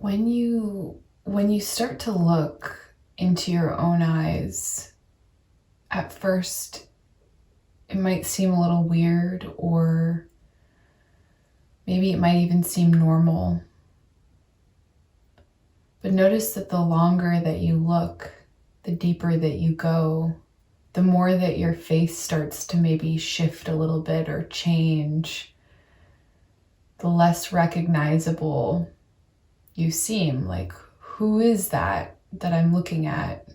when you start to look into your own eyes, at first it might seem a little weird, or maybe it might even seem normal. But notice that the longer that you look, the deeper that you go, the more that your face starts to maybe shift a little bit or change, the less recognizable you seem. Like, who is that I'm looking at?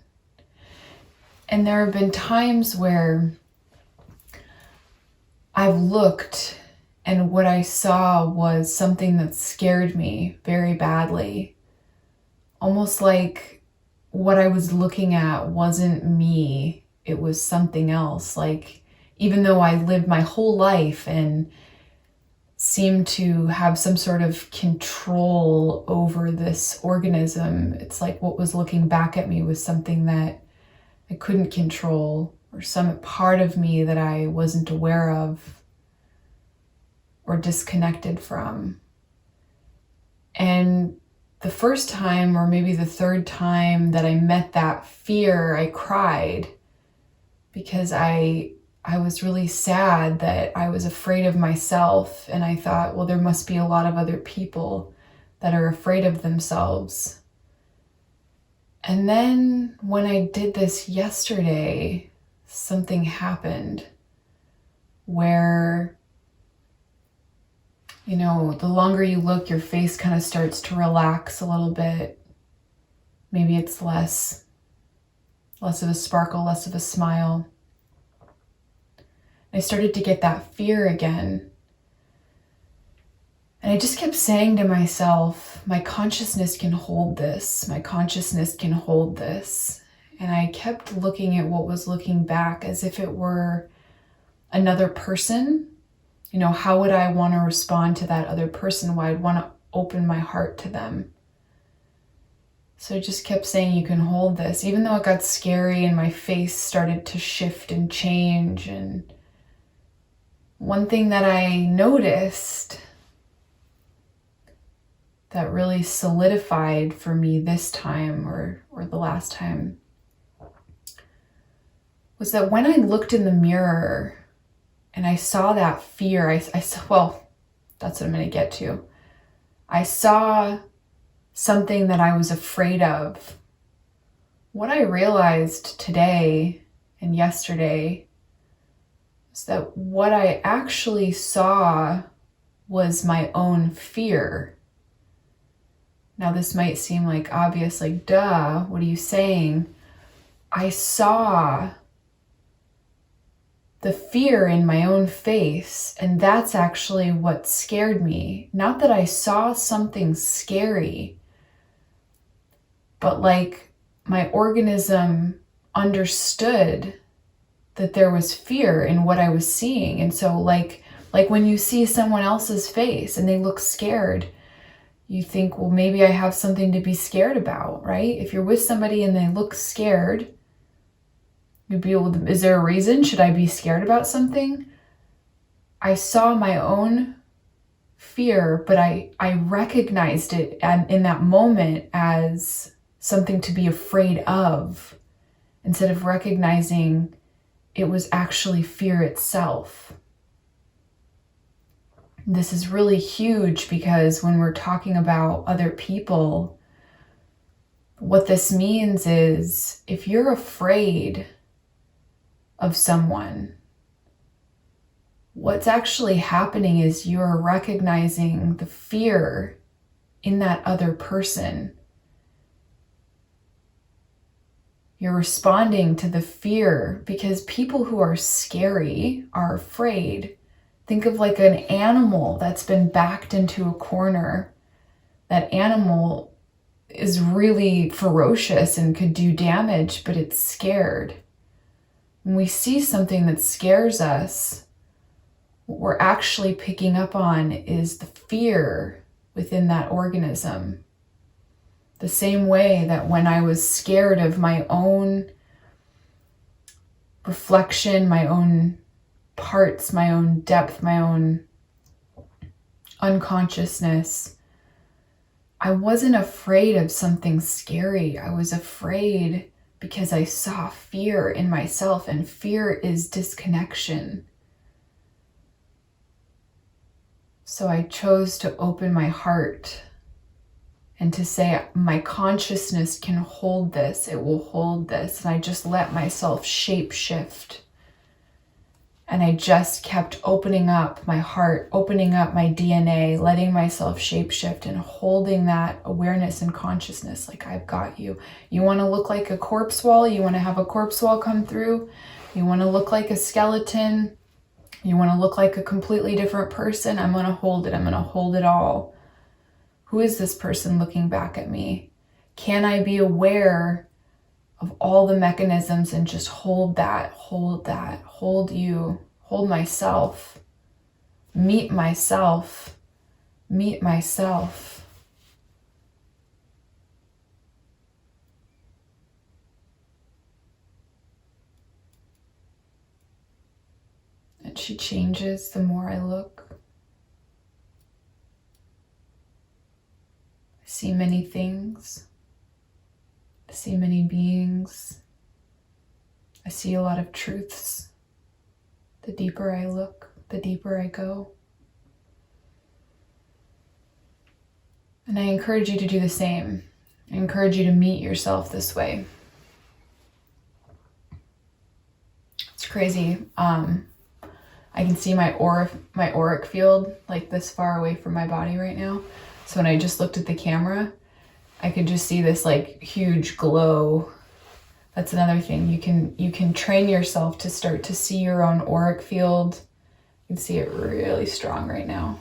And there have been times where I've looked and what I saw was something that scared me very badly. Almost like what I was looking at wasn't me, it was something else. Like, even though I lived my whole life and seemed to have some sort of control over this organism, it's like what was looking back at me was something that I couldn't control, or some part of me that I wasn't aware of or disconnected from. And the first time, or maybe the third time that I met that fear, I cried because I was really sad that I was afraid of myself. And I thought, well, there must be a lot of other people that are afraid of themselves. And then when I did this yesterday, something happened where, the longer you look, your face kind of starts to relax a little bit. Maybe it's less of a sparkle, less of a smile. I started to get that fear again. And I just kept saying to myself, my consciousness can hold this. My consciousness can hold this. And I kept looking at what was looking back as if it were another person. How would I want to respond to that other person? Why I'd want to open my heart to them. So I just kept saying, you can hold this, even though it got scary and my face started to shift and change. And one thing that I noticed that really solidified for me this time, or the last time, was that when I looked in the mirror and I saw that fear, I saw, well, that's what I'm going to get to. I saw something that I was afraid of. What I realized today and yesterday is that what I actually saw was my own fear. Now, this might seem like obvious, like, duh, what are you saying? I saw the fear in my own face, and that's actually what scared me. Not that I saw something scary, but like my organism understood that there was fear in what I was seeing. And so like when you see someone else's face and they look scared, you think, well, maybe I have something to be scared about, right? If you're with somebody and they look scared, you'd be able to, is there a reason? Should I be scared about something? I saw my own fear, but I recognized it in that moment as something to be afraid of, instead of recognizing it was actually fear itself. This is really huge because when we're talking about other people, what this means is if you're afraid of someone, what's actually happening is you're recognizing the fear in that other person. You're responding to the fear, because people who are scary are afraid. Think of like an animal that's been backed into a corner. That animal is really ferocious and could do damage, but it's scared. When we see something that scares us, what we're actually picking up on is the fear within that organism. The same way that when I was scared of my own reflection, my own parts, my own depth, my own unconsciousness, I wasn't afraid of something scary. I was afraid because I saw fear in myself, and fear is disconnection. So I chose to open my heart and to say, my consciousness can hold this, it will hold this. And I just let myself shape shift. And I just kept opening up my heart, opening up my DNA, letting myself shape shift and holding that awareness and consciousness like, I've got you. You want to look like a corpse wall? You want to have a corpse wall come through? You want to look like a skeleton? You want to look like a completely different person? I'm going to hold it. I'm going to hold it all. Who is this person looking back at me? Can I be aware of all the mechanisms and just hold that, hold you, hold myself, meet myself, meet myself. And she changes the more I look. I see many things. I see many beings. I see a lot of truths. The deeper I look, the deeper I go. And I encourage you to do the same. I encourage you to meet yourself this way. It's crazy. I can see my auric field like this far away from my body right now. So when I just looked at the camera, I could just see this like huge glow. That's another thing. You can train yourself to start to see your own auric field. You can see it really strong right now.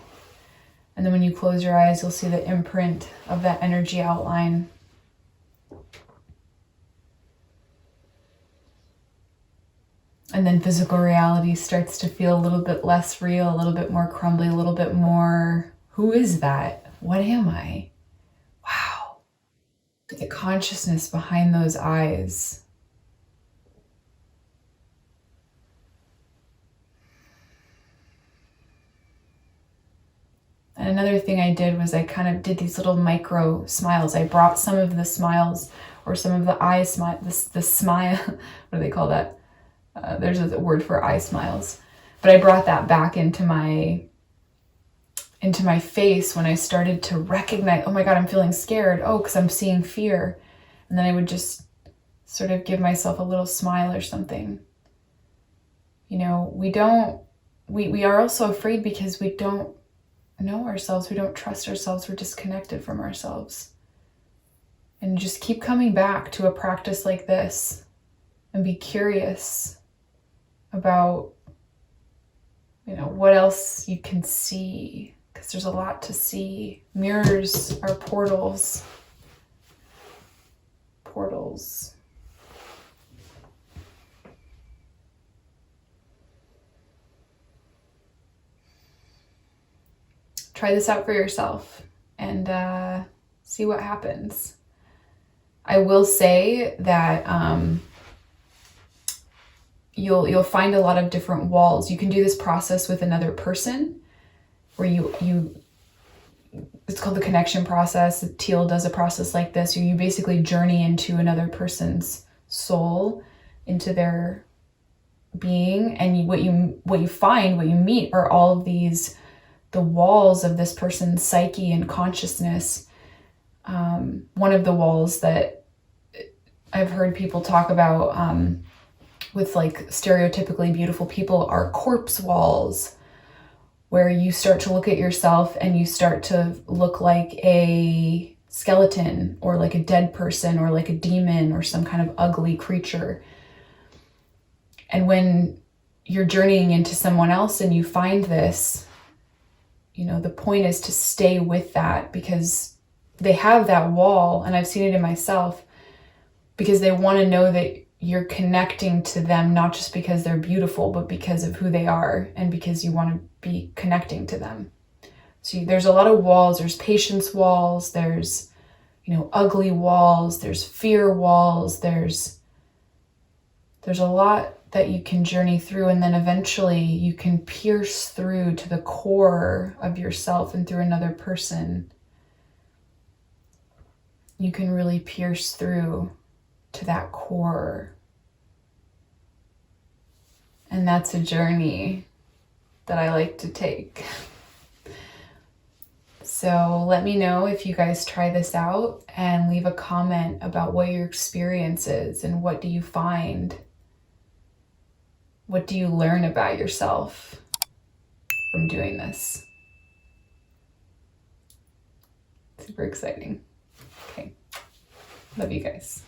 And then when you close your eyes, you'll see the imprint of that energy outline. And then physical reality starts to feel a little bit less real, a little bit more crumbly, a little bit more, who is that? What am I? Wow. The consciousness behind those eyes. And another thing I did was I kind of did these little micro smiles. I brought some of the smiles or some of the eye smile, the smile, what do they call that? There's a word for eye smiles. But I brought that back into my face when I started to recognize, oh my God, I'm feeling scared. Oh, because I'm seeing fear. And then I would just sort of give myself a little smile or something. You know, we are also afraid because we don't know ourselves. We don't trust ourselves. We're disconnected from ourselves. And just keep coming back to a practice like this and be curious about, you know, what else you can see, because there's a lot to see. Mirrors are portals. Portals. Try this out for yourself and see what happens. I will say that you'll find a lot of different walls. You can do this process with another person, where you it's called the connection process. Teal does a process like this, where you basically journey into another person's soul, into their being, and what you find, what you meet, are all of these, the walls of this person's psyche and consciousness. One of the walls that I've heard people talk about with like stereotypically beautiful people are corpse walls, where you start to look at yourself and you start to look like a skeleton or like a dead person or like a demon or some kind of ugly creature. And when you're journeying into someone else and you find this, you know, the point is to stay with that, because they have that wall, and I've seen it in myself, because they want to know that you're connecting to them, not just because they're beautiful, but because of who they are, and because you want to be connecting to them. So there's a lot of walls. There's patience walls, there's, you know, ugly walls, there's fear walls, there's a lot that you can journey through, and then eventually you can pierce through to the core of yourself and through another person. you can really pierce through to that core. And that's a journey that I like to take. So let me know if you guys try this out, and leave a comment about what your experience is and what do you find? What do you learn about yourself from doing this? Super exciting. Okay. Love you guys.